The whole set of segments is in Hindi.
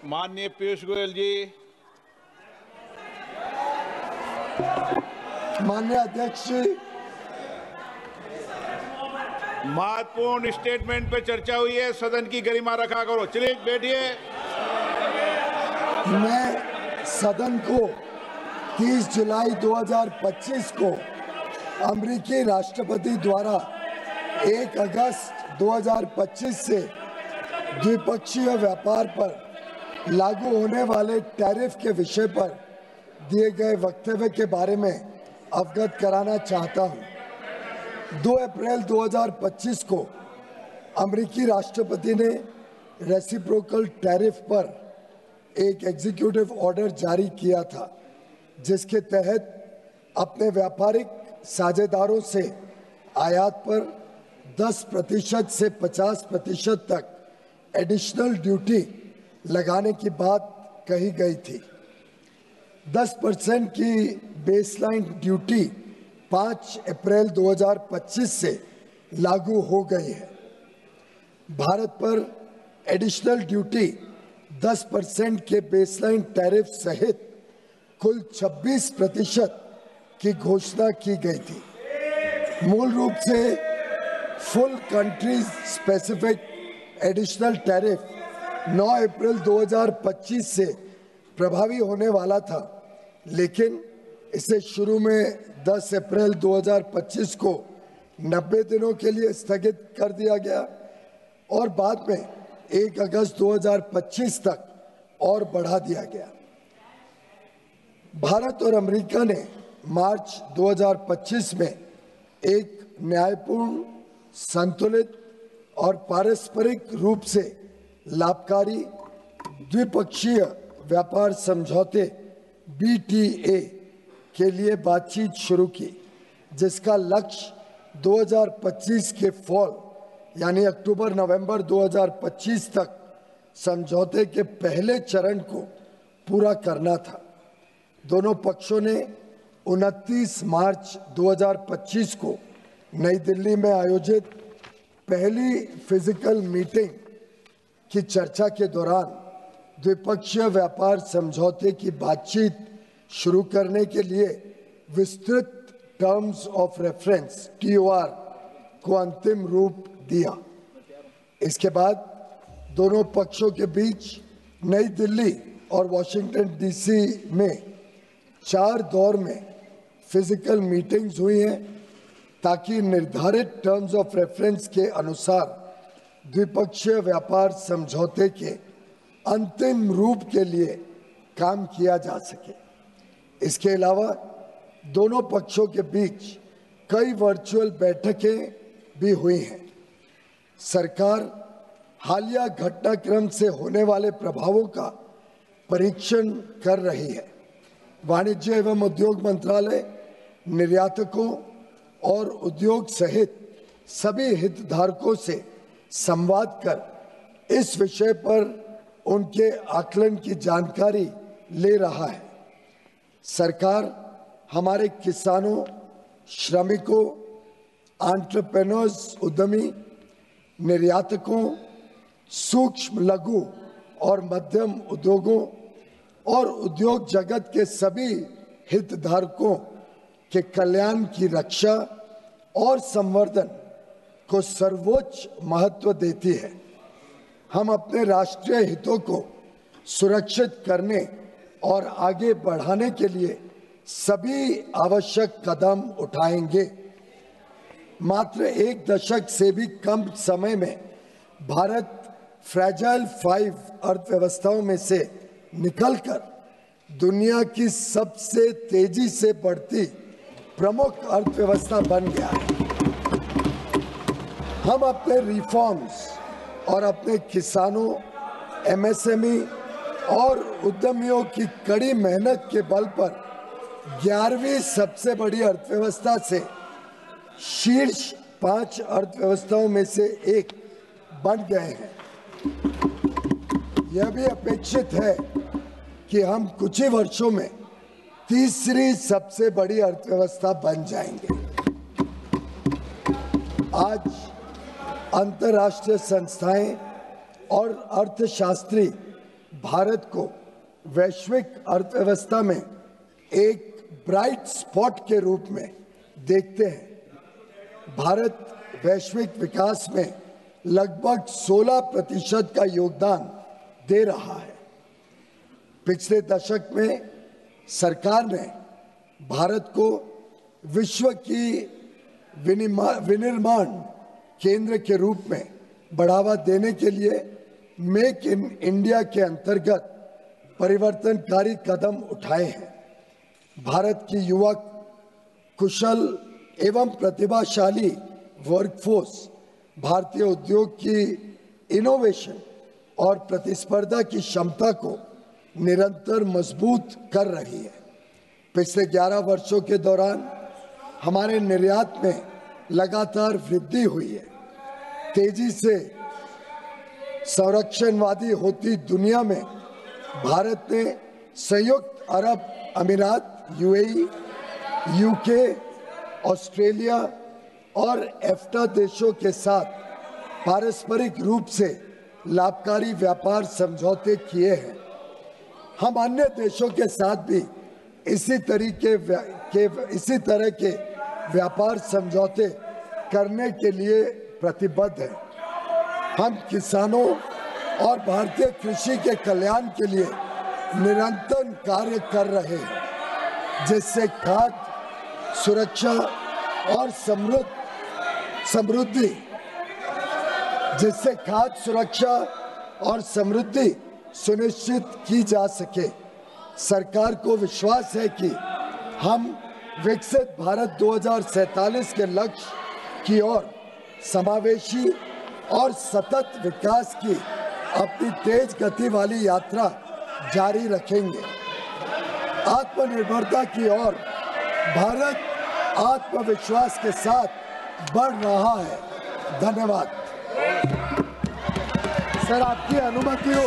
माननीय पीयूष गोयल जी। माननीय अध्यक्ष जी, महत्वपूर्ण स्टेटमेंट पे चर्चा हुई है, सदन की गरिमा रखा करो। चलिए बैठिए। मैं सदन को 30 जुलाई 2025 को अमेरिकी राष्ट्रपति द्वारा 1 अगस्त 2025 से द्विपक्षीय व्यापार पर लागू होने वाले टैरिफ के विषय पर दिए गए वक्तव्य के बारे में अवगत कराना चाहता हूं। 2 अप्रैल 2025 को अमेरिकी राष्ट्रपति ने रेसिप्रोकल टैरिफ पर एक एग्जीक्यूटिव ऑर्डर जारी किया था, जिसके तहत अपने व्यापारिक साझेदारों से आयात पर 10% से 50% तक एडिशनल ड्यूटी लगाने की बात कही गई थी। 10% की बेसलाइन ड्यूटी 5 अप्रैल 2025 से लागू हो गई है। भारत पर एडिशनल ड्यूटी 10% के बेसलाइन टैरिफ सहित कुल 26% की घोषणा की गई थी। मूल रूप से full country specific additional tariff 9 अप्रैल 2025 से प्रभावी होने वाला था, लेकिन इसे शुरू में 10 अप्रैल 2025 को 90 दिनों के लिए स्थगित कर दिया गया और बाद में 1 अगस्त 2025 तक और बढ़ा दिया गया। भारत और अमेरिका ने मार्च 2025 में एक न्यायपूर्ण, संतुलित और पारस्परिक रूप से लाभकारी द्विपक्षीय व्यापार समझौते BTA के लिए बातचीत शुरू की, जिसका लक्ष्य 2025 के फॉल यानी अक्टूबर-नवंबर 2025 तक समझौते के पहले चरण को पूरा करना था। दोनों पक्षों ने 29 मार्च 2025 को नई दिल्ली में आयोजित पहली फिजिकल मीटिंग की चर्चा के दौरान द्विपक्षीय व्यापार समझौते की बातचीत शुरू करने के लिए विस्तृत टर्म्स ऑफ रेफरेंस TOR को अंतिम रूप दिया। इसके बाद दोनों पक्षों के बीच नई दिल्ली और वॉशिंगटन DC में 4 दौर में फिजिकल मीटिंग्स हुई हैं, ताकि निर्धारित टर्म्स ऑफ रेफरेंस के अनुसार द्विपक्षीय व्यापार समझौते के अंतिम रूप के लिए काम किया जा सके। इसके अलावा दोनों पक्षों के बीच कई वर्चुअल बैठकें भी हुई हैं। सरकार हालिया घटनाक्रम से होने वाले प्रभावों का परीक्षण कर रही है। वाणिज्य एवं उद्योग मंत्रालय निर्यातकों और उद्योग सहित सभी हितधारकों से संवाद कर इस विषय पर उनके आकलन की जानकारी ले रहा है। सरकार हमारे किसानों, श्रमिकों, एंटरप्रेन्योर्स, उद्यमी, निर्यातकों, सूक्ष्म, लघु और मध्यम उद्योगों और उद्योग जगत के सभी हितधारकों के कल्याण की रक्षा और संवर्धन को सर्वोच्च महत्व देती है। हम अपने राष्ट्रीय हितों को सुरक्षित करने और आगे बढ़ाने के लिए सभी आवश्यक कदम उठाएंगे। मात्र 1 दशक से भी कम समय में भारत फ्रैजाइल 5 अर्थव्यवस्थाओं में से निकलकर दुनिया की सबसे तेजी से बढ़ती प्रमुख अर्थव्यवस्था बन गया है। हम अपने रिफॉर्म्स और अपने किसानों, MSME और उद्यमियों की कड़ी मेहनत के बल पर 11वीं सबसे बड़ी अर्थव्यवस्था से शीर्ष 5 अर्थव्यवस्थाओं में से एक बन गए हैं। यह भी अपेक्षित है कि हम कुछ ही वर्षों में तीसरी सबसे बड़ी अर्थव्यवस्था बन जाएंगे। आज अंतर्राष्ट्रीय संस्थाएं और अर्थशास्त्री भारत को वैश्विक अर्थव्यवस्था में एक ब्राइट स्पॉट के रूप में देखते हैं। भारत वैश्विक विकास में लगभग 16% का योगदान दे रहा है। पिछले दशक में सरकार ने भारत को विश्व की विनिर्माण केंद्र के रूप में बढ़ावा देने के लिए मेक इन इंडिया के अंतर्गत परिवर्तनकारी कदम उठाए हैं। भारत की युवक, कुशल एवं प्रतिभाशाली वर्कफोर्स भारतीय उद्योग की इनोवेशन और प्रतिस्पर्धा की क्षमता को निरंतर मजबूत कर रही है। पिछले 11 वर्षों के दौरान हमारे निर्यात में लगातार वृद्धि हुई है। तेजी से संरक्षणवादी होती दुनिया में भारत ने संयुक्त अरब अमीरात, यूएई, यूके, ऑस्ट्रेलिया और एफ्टा देशों के साथ पारस्परिक रूप से लाभकारी व्यापार समझौते किए हैं। हम अन्य देशों के साथ भी इसी तरह के व्यापार समझौते करने के लिए प्रतिबद्ध हैं। हम किसानों और भारतीय कृषि के कल्याण के लिए निरंतर कार्य कर रहे हैं, जिससे खाद्य सुरक्षा और समृद्धि सुनिश्चित की जा सके। सरकार को विश्वास है कि हम विकसित भारत 2047 के लक्ष्य की ओर समावेशी और सतत विकास की अपनी तेज गति वाली यात्रा जारी रखेंगे। आत्मनिर्भरता की ओर भारत आत्मविश्वास के साथ बढ़ रहा है। धन्यवाद। सर, आपकी अनुमति हो?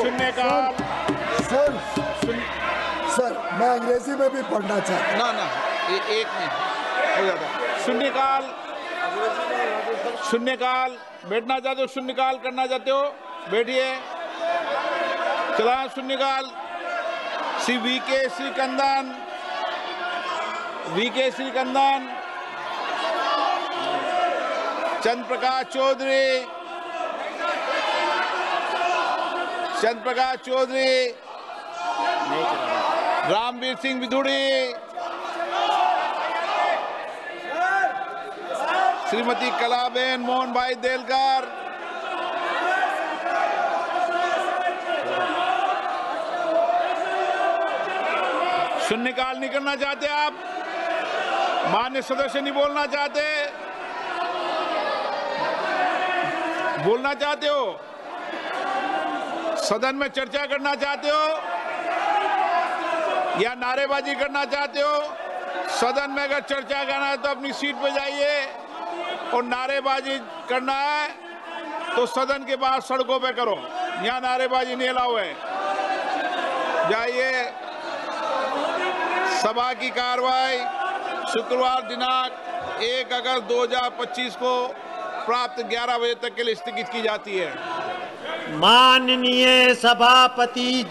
सर, मैं अंग्रेजी में भी पढ़ना चाहता हूँ। ना, एक मिनट हो जाता। शून्यकाल बैठना चाहते हो? शून्यकाल करना चाहते हो? बैठिए। चला शून्यकाल। श्री वीके श्रीकंदन, चंद्र प्रकाश चौधरी, रामवीर सिंह विधुड़ी, श्रीमती कलाबेन मोहन भाई देलकर, शून्यकाल नहीं करना चाहते आप? मान्य सदस्य नहीं बोलना चाहते? बोलना चाहते हो? सदन में चर्चा करना चाहते हो या नारेबाजी करना चाहते हो? सदन में अगर चर्चा करना है तो अपनी सीट पे जाइए, और नारेबाजी करना है तो सदन के बाहर सड़कों पे करो। यहाँ नारेबाजी नहीं अलाउ है। जाइए। सभा की कार्रवाई शुक्रवार दिनांक 1 अगस्त 2025 को प्राप्त 11 बजे तक के लिए स्थगित की जाती है। माननीय सभापति